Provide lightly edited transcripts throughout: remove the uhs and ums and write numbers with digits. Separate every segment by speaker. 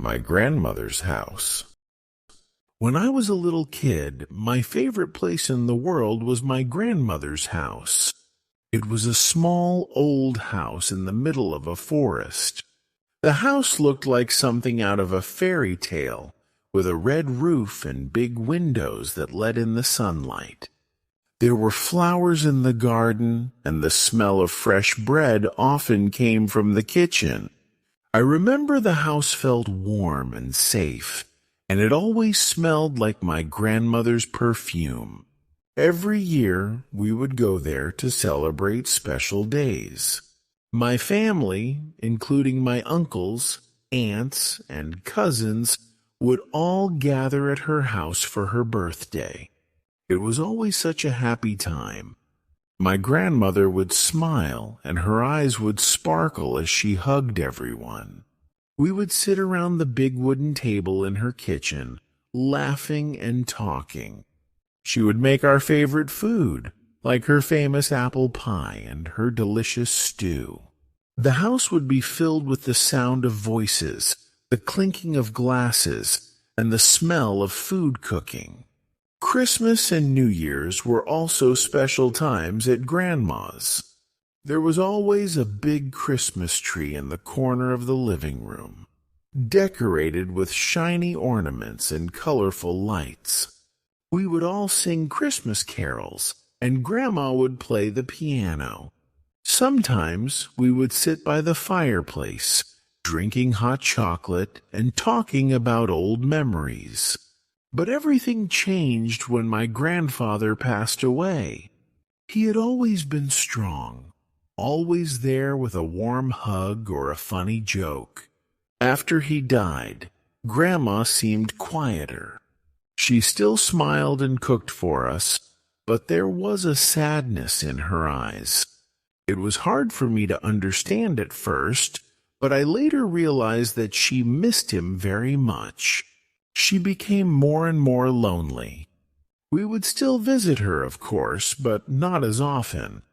Speaker 1: My grandmother's house. When I was a little kid, my favorite place in the world was my grandmother's house. It was a small, old house in the middle of a forest. The house looked like something out of a fairy tale, with a red roof and big windows that let in the sunlight. There were flowers in the garden, and the smell of fresh bread often came from the kitchen. I remember the house felt warm and safe, and it always smelled like my grandmother's perfume. Every year, we would go there to celebrate special days. My family, including my uncles, aunts, and cousins, would all gather at her house for her birthday. It was always such a happy time. My grandmother would smile, and her eyes would sparkle as she hugged everyone. We would sit around the big wooden table in her kitchen, laughing and talking. She would make our favorite food, like her famous apple pie and her delicious stew. The house would be filled with the sound of voices, the clinking of glasses, and the smell of food cooking. Christmas and New Year's were also special times at Grandma's. There was always a big Christmas tree in the corner of the living room, decorated with shiny ornaments and colorful lights. We would all sing Christmas carols, and Grandma would play the piano. Sometimes we would sit by the fireplace, drinking hot chocolate and talking about old memories. But everything changed when my grandfather passed away. He had always been strong, always there with a warm hug or a funny joke. After he died, Grandma seemed quieter. She still smiled and cooked for us, but there was a sadness in her eyes. It was hard for me to understand at first, but I later realized that she missed him very much. She became more and more lonely. We would still visit her, of course, but not as often.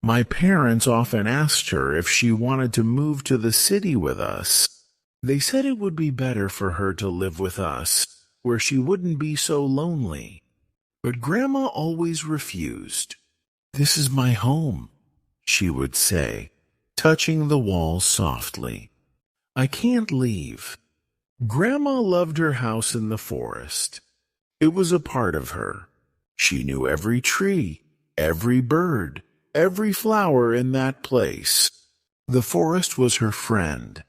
Speaker 1: My parents often asked her if she wanted to move to the city with us. They said it would be better for her to live with us, where she wouldn't be so lonely. But Grandma always refused. "This is my home," she would say, touching the walls softly. "I can't leave." Grandma loved her house in the forest. It was a part of her. She knew every tree, every bird, every flower in that place. The forest was her friend.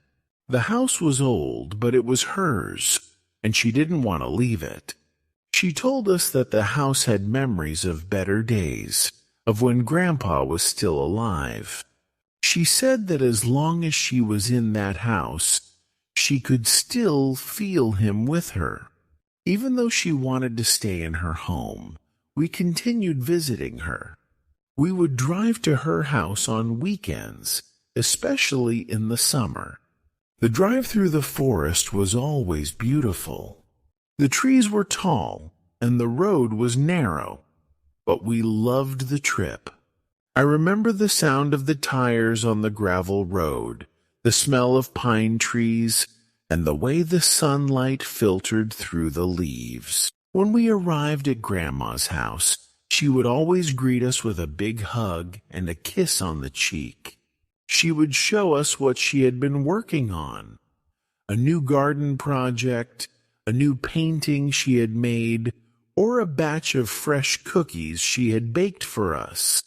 Speaker 1: The house was old, but it was hers, and she didn't want to leave it. She told us that the house had memories of better days, of when Grandpa was still alive. She said that as long as she was in that house, she could still feel him with her. Even though she wanted to stay in her home, we continued visiting her. We would drive to her house on weekends, especially in the summer. The drive through the forest was always beautiful. The trees were tall, and the road was narrow, but we loved the trip. I remember the sound of the tires on the gravel road, the smell of pine trees, and the way the sunlight filtered through the leaves. When we arrived at Grandma's house, she would always greet us with a big hug and a kiss on the cheek. She would show us what she had been working on, a new garden project, a new painting she had made, or a batch of fresh cookies she had baked for us.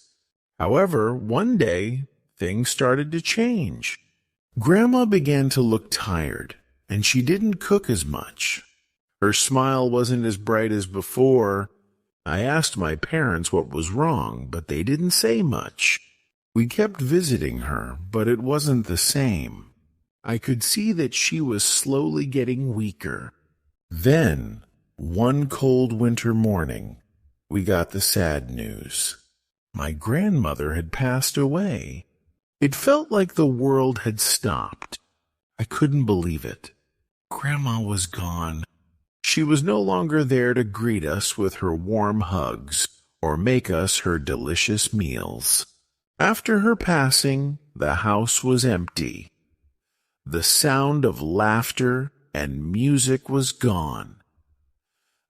Speaker 1: However, one day, things started to change. Grandma began to look tired, and she didn't cook as much. Her smile wasn't as bright as before. I asked my parents what was wrong, but they didn't say much. We kept visiting her, but it wasn't the same. I could see that she was slowly getting weaker. Then, one cold winter morning, we got the sad news. My grandmother had passed away. It felt like the world had stopped. I couldn't believe it. Grandma was gone. She was no longer there to greet us with her warm hugs or make us her delicious meals. After her passing, the house was empty. The sound of laughter and music was gone.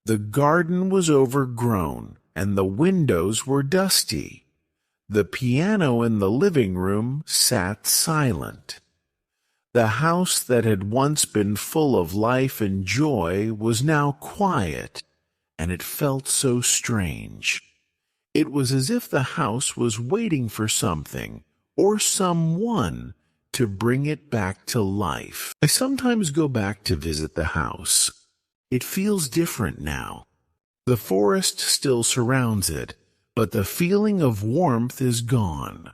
Speaker 1: The garden was overgrown, and the windows were dusty. The piano in the living room sat silent. The house that had once been full of life and joy was now quiet, and it felt so strange. It was as if the house was waiting for something or someone to bring it back to life. I sometimes go back to visit the house. It feels different now. The forest still surrounds it, but the feeling of warmth is gone.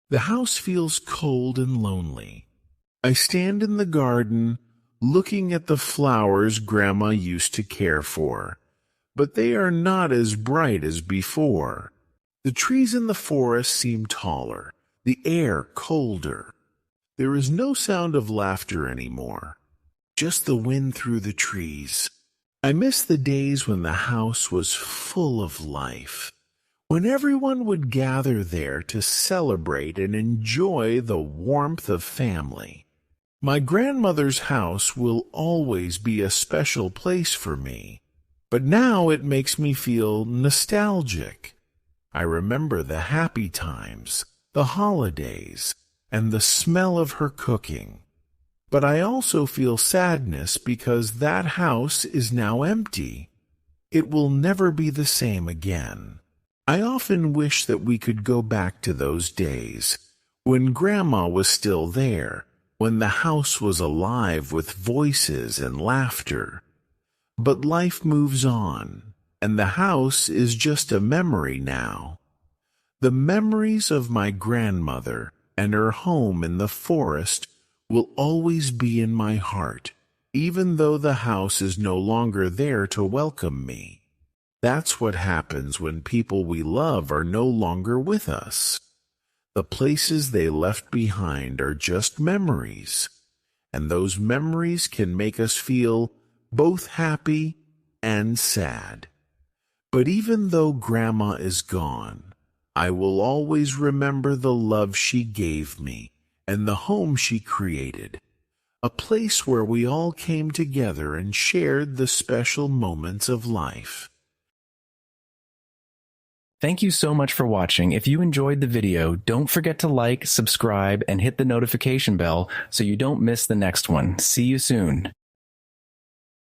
Speaker 1: The house feels cold and lonely. I stand in the garden, looking at the flowers Grandma used to care for, but they are not as bright as before. The trees in the forest seem taller, the air colder. There is no sound of laughter anymore, just the wind through the trees. I miss the days when the house was full of life, when everyone would gather there to celebrate and enjoy the warmth of family. My grandmother's house will always be a special place for me, but now it makes me feel nostalgic. I remember the happy times, the holidays, and the smell of her cooking. But I also feel sadness because that house is now empty. It will never be the same again. I often wish that we could go back to those days, when Grandma was still there, when the house was alive with voices and laughter. But life moves on, and the house is just a memory now. The memories of my grandmother and her home in the forest will always be in my heart, even though the house is no longer there to welcome me. That's what happens when people we love are no longer with us. The places they left behind are just memories, and those memories can make us feel both happy and sad. But even though Grandma is gone, I will always remember the love she gave me and the home she created, a place where we all came together and shared the special moments of life.
Speaker 2: Thank you so much for watching. If you enjoyed the video, don't forget to like, subscribe, and hit the notification bell so you don't miss the next one. See you soon.